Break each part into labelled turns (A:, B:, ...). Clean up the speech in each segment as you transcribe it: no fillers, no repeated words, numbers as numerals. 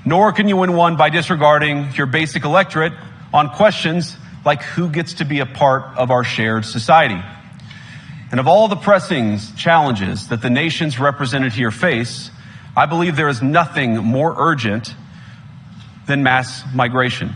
A: Nor can you win one by disregarding your basic electorate on questions like who gets to be a part of our shared society. And of all the pressing challenges that the nations represented here face, I believe there is nothing more urgent than mass migration.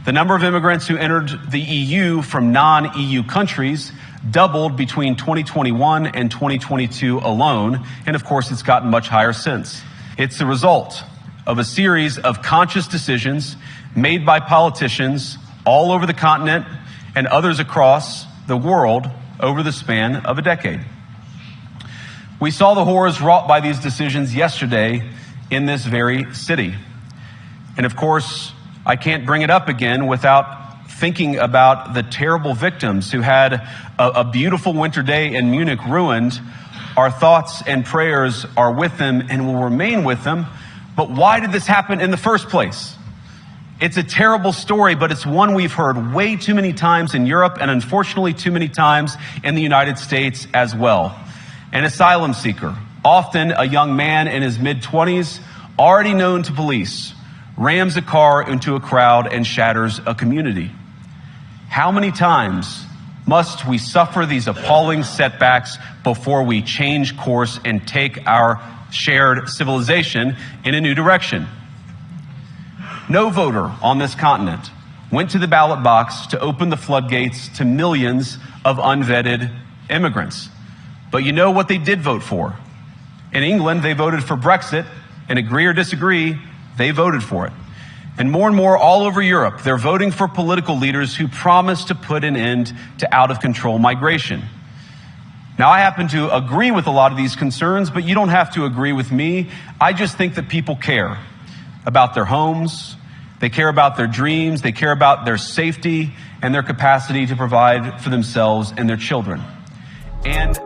A: The number of immigrants who entered the EU from non-EU countries doubled between 2021 and 2022 alone, and of course it's gotten much higher since. It's the result of a series of conscious decisions made by politicians all over the continent and others across the world over the span of a decade. We saw the horrors wrought by these decisions yesterday in this very city. And of course, I can't bring it up again without thinking about the terrible victims who had a beautiful winter day in Munich ruined. Our thoughts and prayers are with them and will remain with them. But why did this happen in the first place? It's a terrible story, but it's one we've heard way too many times in Europe and unfortunately too many times in the United States as well. An asylum seeker, often a young man in his mid-20s, already known to police, rams a car into a crowd and shatters a community. How many times must we suffer these appalling setbacks before we change course and take our shared civilization in a new direction? No voter on this continent went to the ballot box to open the floodgates to millions of unvetted immigrants. But you know what they did vote for? In England, they voted for Brexit, and agree or disagree, they voted for it. And more all over Europe, they're voting for political leaders who promise to put an end to out-of-control migration. Now, I happen to agree with a lot of these concerns, but you don't have to agree with me. I just think that people care about their homes, they care about their dreams, they care about their safety and their capacity to provide for themselves and their children. And